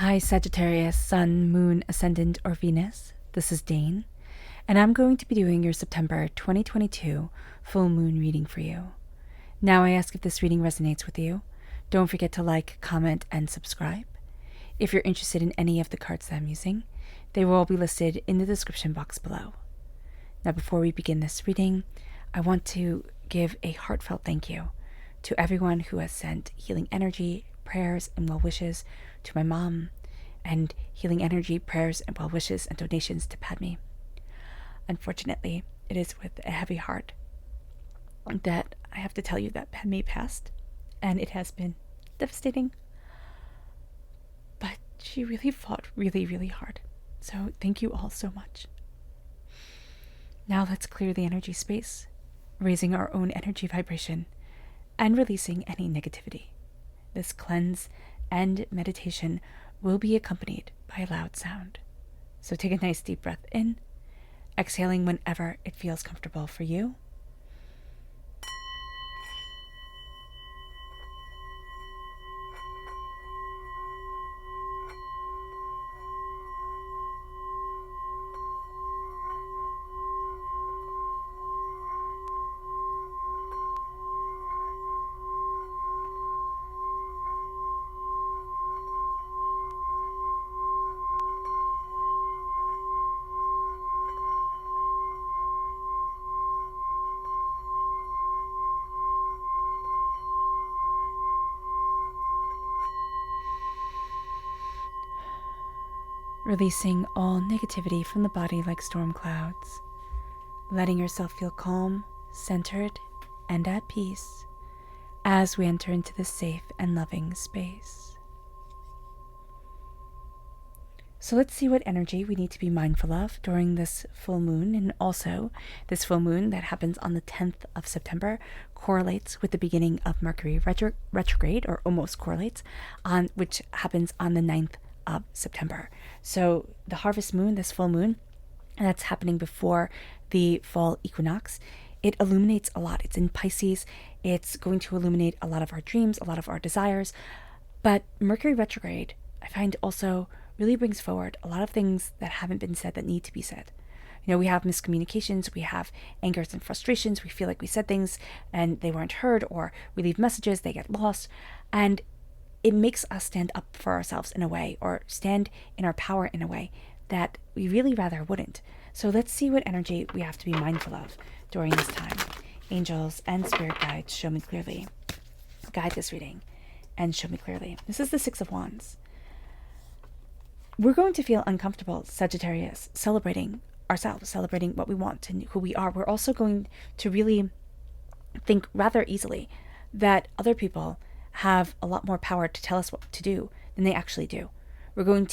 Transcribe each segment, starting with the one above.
Hi, Sagittarius, Sun, Moon, Ascendant, or Venus. This is Dane, and I'm going to be doing your September 2022 full moon reading for you. Now, I ask if this reading resonates with you. Don't forget to like, comment, and subscribe. If you're interested in any of the cards that I'm using, they will all be listed in the description box below. Now, before we begin this reading, I want to give a heartfelt thank you to everyone who has sent healing energy, prayers, and well wishes to my mom, and healing energy, prayers, and well wishes and donations to Padme. Unfortunately, it is with a heavy heart that I have to tell you that Padme passed, and it has been devastating. But she really fought really, really hard. So thank you all so much. Now let's clear the energy space, raising our own energy vibration and releasing any negativity. This cleanse and meditation will be accompanied by a loud sound. So take a nice deep breath in, exhaling whenever it feels comfortable for you. Releasing all negativity from the body like storm clouds, letting yourself feel calm, centered, and at peace as we enter into this safe and loving space. So let's see what energy we need to be mindful of during this full moon, and also this full moon that happens on the 10th of September correlates with the beginning of Mercury retrograde, or almost correlates, which happens on the 9th of September. So the harvest moon, this full moon, that's happening before the fall equinox, it illuminates a lot. It's in Pisces. It's going to illuminate a lot of our dreams, a lot of our desires. But Mercury retrograde, I find, also really brings forward a lot of things that haven't been said that need to be said. You know, we have miscommunications, we have angers and frustrations, we feel like we said things and they weren't heard, or we leave messages, they get lost. And it makes us stand up for ourselves in a way, or stand in our power in a way that we really rather wouldn't. So let's see what energy we have to be mindful of during this time. Angels and spirit guides, show me clearly. Guide this reading and show me clearly. This is the Six of Wands. We're going to feel uncomfortable, Sagittarius, celebrating ourselves, celebrating what we want and who we are. We're also going to really think rather easily that other people have a lot more power to tell us what to do than they actually do. What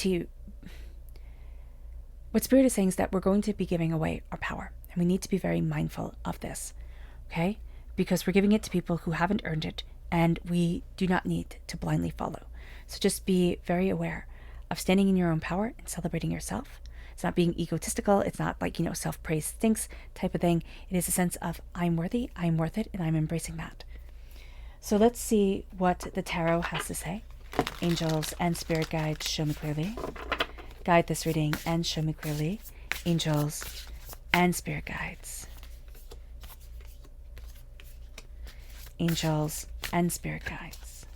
Spirit is saying is that we're going to be giving away our power, and we need to be very mindful of this, okay? Because we're giving it to people who haven't earned it, and we do not need to blindly follow. So just be very aware of standing in your own power and celebrating yourself. It's not being egotistical. It's not like, self-praise stinks type of thing. It is a sense of, I'm worthy, I'm worth it, and I'm embracing that. So let's see what the tarot has to say. Angels and spirit guides, show me clearly. Guide this reading and show me clearly. Angels and spirit guides. Angels and spirit guides.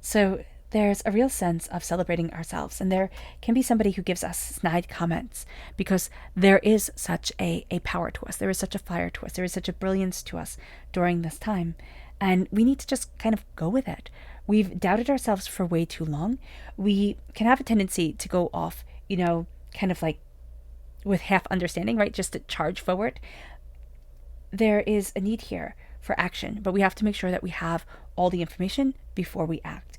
So there's a real sense of celebrating ourselves, and there can be somebody who gives us snide comments because there is such a power to us. There is such a fire to us. There is such a brilliance to us during this time, and we need to just kind of go with it. We've doubted ourselves for way too long. We can have a tendency to go off, kind of like with half understanding, right? Just to charge forward. There is a need here for action, but we have to make sure that we have all the information before we act.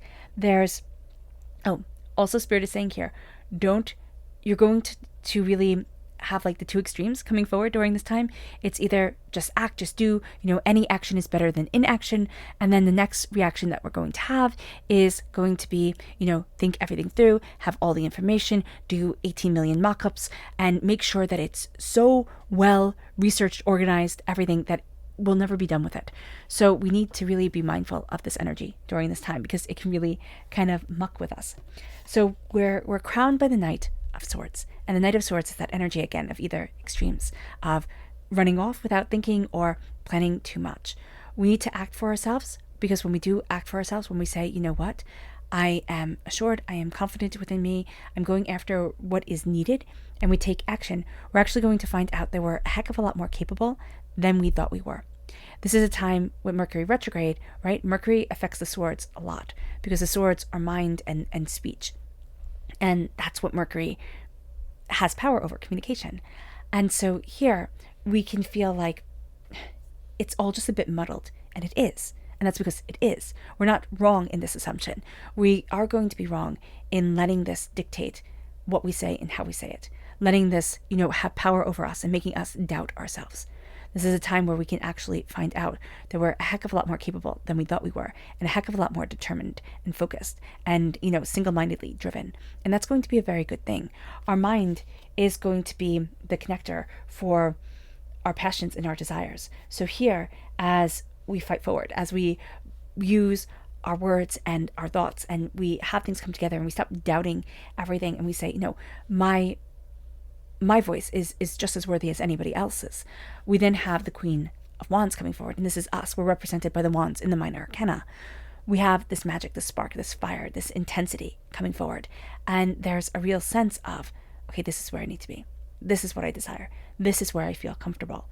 Also Spirit is saying here, you're going to really have like the two extremes coming forward during this time. It's either just act, just do, any action is better than inaction. And then the next reaction that we're going to have is going to be, think everything through, have all the information, do 18 million mock-ups, and make sure that it's so well researched, organized, everything that we'll never be done with it. So we need to really be mindful of this energy during this time because it can really kind of muck with us. So we're crowned by the Knight of Swords. And the Knight of Swords is that energy again of either extremes, of running off without thinking or planning too much. We need to act for ourselves, because when we do act for ourselves, when we say, you know what, I am assured, I am confident within me, I'm going after what is needed, and we take action, we're actually going to find out that we're a heck of a lot more capable than we thought we were. This is a time with Mercury retrograde, right? Mercury affects the swords a lot because the swords are mind and speech. And that's what Mercury has power over, communication. And so here we can feel like it's all just a bit muddled, and it is. And that's because it is. We're not wrong in this assumption. We are going to be wrong in letting this dictate what we say and how we say it. Letting this, have power over us and making us doubt ourselves. This is a time where we can actually find out that we're a heck of a lot more capable than we thought we were, and a heck of a lot more determined and focused and, single-mindedly driven. And that's going to be a very good thing. Our mind is going to be the connector for our passions and our desires. So here, as we fight forward, as we use our words and our thoughts, and we have things come together and we stop doubting everything, and we say, my voice is just as worthy as anybody else's. We then have the Queen of Wands coming forward, and this is us. We're represented by the wands in the minor arcana. We have this magic, this spark, this fire, this intensity coming forward, and there's a real sense of, okay, this is where I need to be. This is what I desire. This is where I feel comfortable.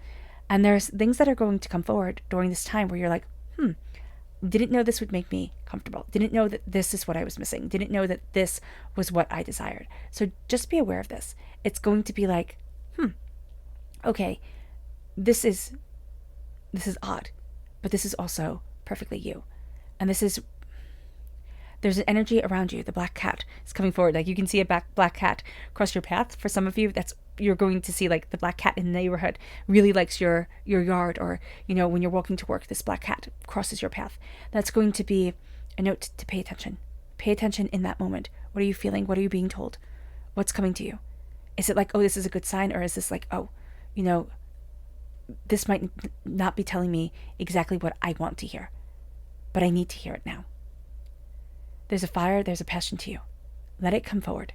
And there's things that are going to come forward during this time where you're like, didn't know this would make me comfortable. Didn't know that this is what I was missing. Didn't know that this was what I desired. So just be aware of this. It's going to be like, okay, this is odd, but this is also perfectly you. And there's an energy around you. The black cat is coming forward. Like you can see a black cat cross your path. For some of you, you're going to see like the black cat in the neighborhood really likes your yard, or, when you're walking to work, this black cat crosses your path. That's going to be a note to pay attention. Pay attention in that moment. What are you feeling? What are you being told? What's coming to you? Is it like, oh, this is a good sign? Or is this like, oh, this might not be telling me exactly what I want to hear, but I need to hear it now. There's a fire, there's a passion to you. Let it come forward.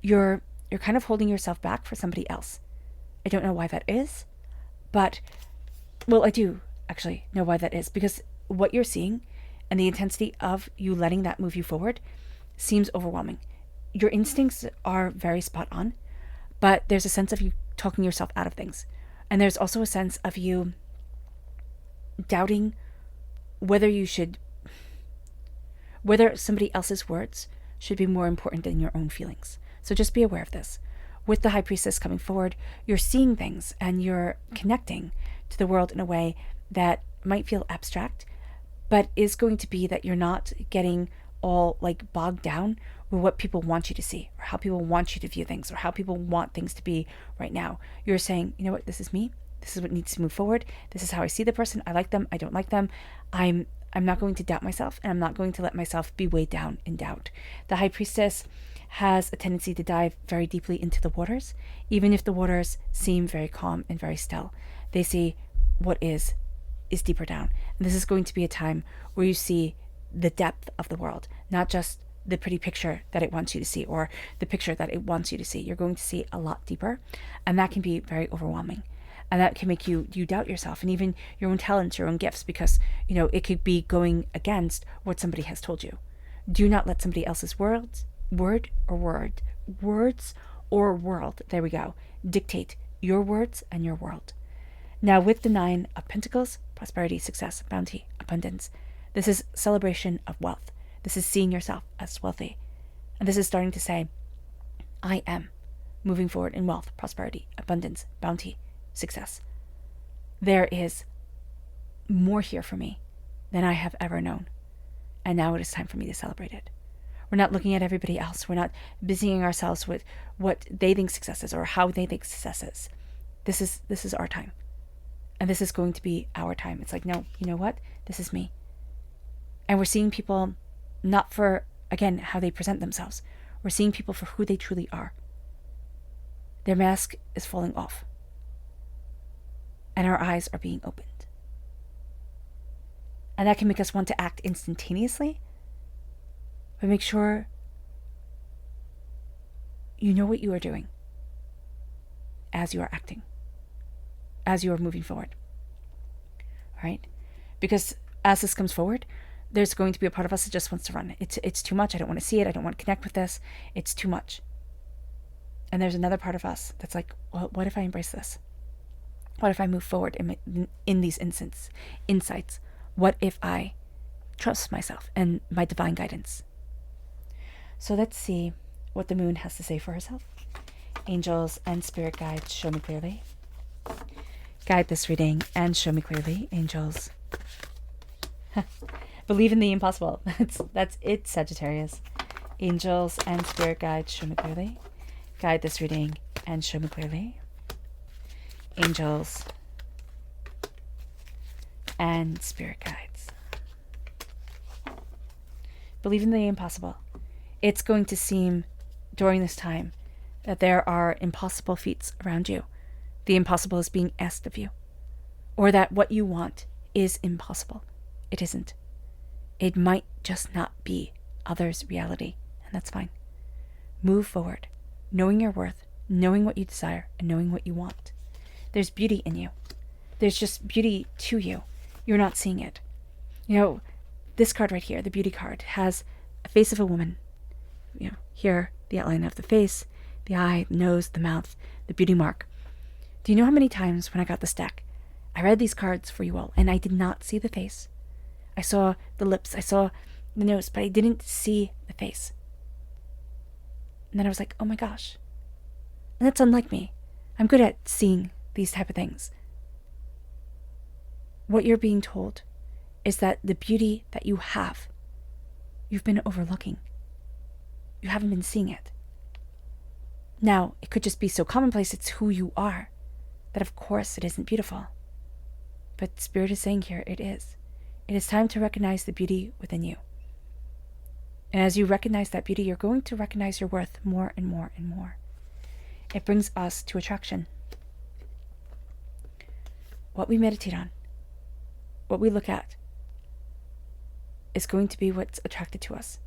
You're kind of holding yourself back for somebody else. I don't know why that is, but, well, I do actually know why that is, because what you're seeing and the intensity of you letting that move you forward seems overwhelming. Your instincts are very spot on, but there's a sense of you talking yourself out of things. And there's also a sense of you doubting whether somebody else's words should be more important than your own feelings. So just be aware of this. With the High Priestess coming forward, you're seeing things and you're connecting to the world in a way that might feel abstract, but is going to be that you're not getting all like bogged down with what people want you to see, or how people want you to view things, or how people want things to be right now. You're saying, you know what, this is me. This is what needs to move forward. This is how I see the person. I like them. I don't like them. I'm not going to doubt myself, and I'm not going to let myself be weighed down in doubt. The High Priestess has a tendency to dive very deeply into the waters, even if the waters seem very calm and very still. They see what is deeper down. And this is going to be a time where you see the depth of the world, not just the pretty picture that it wants you to see, or the picture that it wants you to see. You're going to see a lot deeper, and that can be very overwhelming. And that can make you doubt yourself and even your own talents, your own gifts, because, it could be going against what somebody has told you. Do not let somebody else's words or world, there we go, dictate your words and your world. Now, with the 9 of Pentacles, prosperity, success, bounty, abundance, this is celebration of wealth. This is seeing yourself as wealthy. And this is starting to say, I am moving forward in wealth, prosperity, abundance, bounty, success. There is more here for me than I have ever known. And now it is time for me to celebrate it. We're not looking at everybody else. We're not busying ourselves with what they think success is or how they think success is. This is our time. And this is going to be our time. It's like, no, you know what? This is me. And we're seeing people not for, again, how they present themselves. We're seeing people for who they truly are. Their mask is falling off. And our eyes are being opened. And that can make us want to act instantaneously. But make sure you know what you are doing as you are acting, as you are moving forward. All right? Because as this comes forward, there's going to be a part of us that just wants to run. It's too much. I don't want to see it. I don't want to connect with this. It's too much. And there's another part of us that's like, well, what if I embrace this? What if I move forward in these insights? What if I trust myself and my divine guidance? So let's see what the moon has to say for herself. Angels and spirit guides, show me clearly. Guide this reading and show me clearly, angels. Believe in the impossible. That's it, Sagittarius. Angels and spirit guides, show me clearly. Guide this reading and show me clearly. Angels and spirit guides. Believe in the impossible. It's going to seem during this time that there are impossible feats around you. The impossible is being asked of you. Or that what you want is impossible. It isn't. It might just not be others' reality, and that's fine. Move forward, knowing your worth, knowing what you desire, and knowing what you want. There's beauty in you. There's just beauty to you. You're not seeing it. You know, this card right here, the beauty card, has a face of a woman. You know, here, the outline of the face, the eye, the nose, the mouth, the beauty mark. Do you know how many times when I got this deck, I read these cards for you all, and I did not see the face? I saw the lips, I saw the nose, but I didn't see the face. And then I was like, oh my gosh. And that's unlike me. I'm good at seeing these type of things. What you're being told is that the beauty that you have, you've been overlooking. You haven't been seeing it. Now, it could just be so commonplace, it's who you are, that of course it isn't beautiful. But Spirit is saying here, it is. It is time to recognize the beauty within you. And as you recognize that beauty, you're going to recognize your worth more and more and more. It brings us to attraction. What we meditate on, what we look at, is going to be what's attracted to us.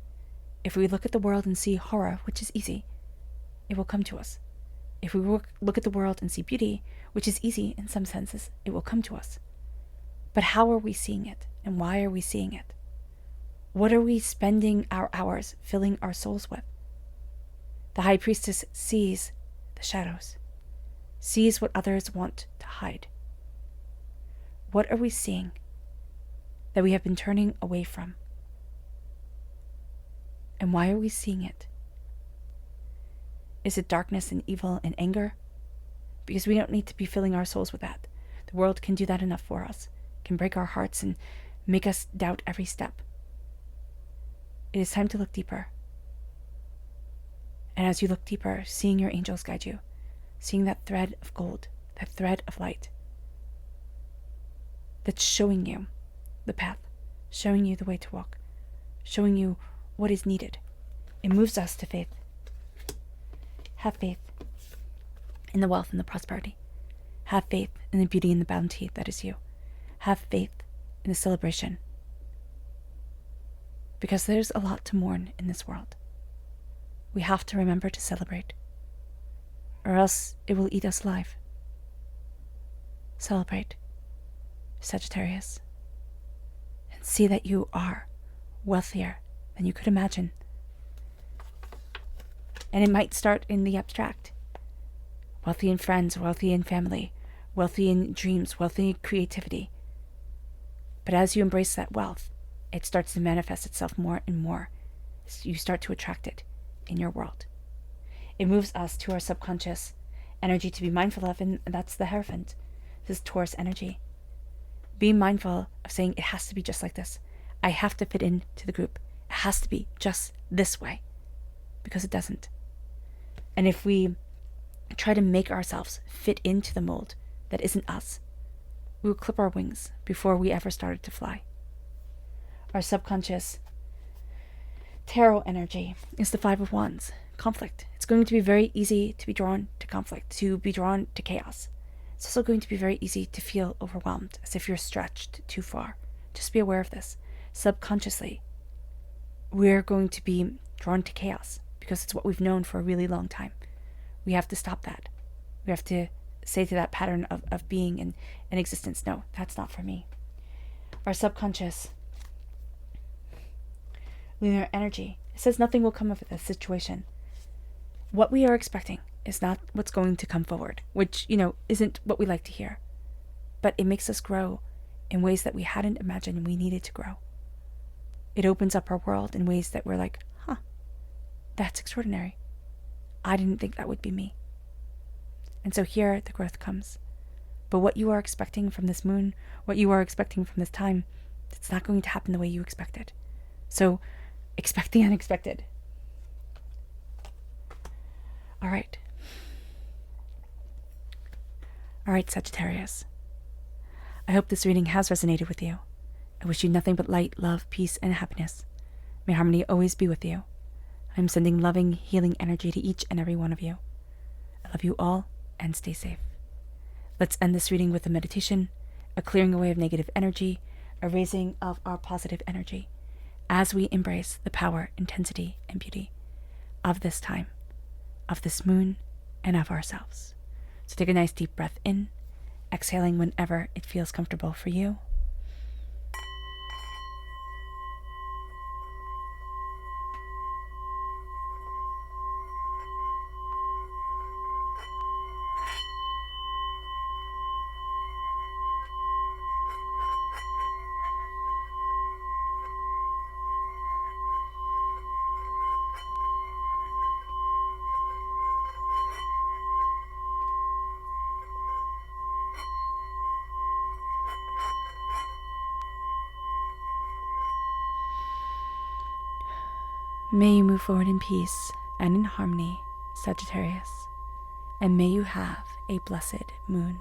If we look at the world and see horror, which is easy, it will come to us. If we look at the world and see beauty, which is easy in some senses, it will come to us. But how are we seeing it? And why are we seeing it? What are we spending our hours filling our souls with? The High Priestess sees the shadows, sees what others want to hide. What are we seeing that we have been turning away from? And why are we seeing it? Is it darkness and evil and anger? Because we don't need to be filling our souls with that. The world can do that enough for us, can break our hearts and make us doubt every step. It is time to look deeper. And as you look deeper, seeing your angels guide you, seeing that thread of gold, that thread of light, that's showing you the path, showing you the way to walk, showing you what is needed. It moves us to faith. Have faith in the wealth and the prosperity. Have faith in the beauty and the bounty that is you. Have faith in the celebration. Because there's a lot to mourn in this world. We have to remember to celebrate, or else it will eat us alive. Celebrate, Sagittarius, and see that you are wealthier than you could imagine. And it might start in the abstract. Wealthy in friends, wealthy in family, wealthy in dreams, wealthy in creativity. But as you embrace that wealth, it starts to manifest itself more and more. You start to attract it in your world. It moves us to our subconscious energy to be mindful of, and that's the Hierophant. This is Taurus energy. Be mindful of saying, it has to be just like this. I have to fit into the group. It has to be just this way, because it doesn't. And if we try to make ourselves fit into the mold that isn't us, we will clip our wings before we ever started to fly. Our subconscious tarot energy is the Five of Wands, conflict. It's going to be very easy to be drawn to conflict, to be drawn to chaos. It's also going to be very easy to feel overwhelmed, as if you're stretched too far. Just be aware of this. Subconsciously, we're going to be drawn to chaos because it's what we've known for a really long time. We have to stop that. We have to say to that pattern of being and existence, no, that's not for me. Our subconscious lunar energy, it says nothing will come of this situation. What we are expecting is not what's going to come forward, which, isn't what we like to hear. But it makes us grow in ways that we hadn't imagined we needed to grow. It opens up our world in ways that we're like, that's extraordinary. I didn't think that would be me. And so here the growth comes. But what you are expecting from this moon, what you are expecting from this time, it's not going to happen the way you expected. So expect the unexpected. All right, Sagittarius. I hope this reading has resonated with you. I wish you nothing but light, love, peace, and happiness. May harmony always be with you. I'm sending loving, healing energy to each and every one of you. I love you all, and stay safe. Let's end this reading with a meditation, a clearing away of negative energy, a raising of our positive energy, as we embrace the power, intensity, and beauty of this time, of this moon, and of ourselves. So take a nice deep breath in, exhaling whenever it feels comfortable for you. May you move forward in peace and in harmony, Sagittarius, and may you have a blessed moon.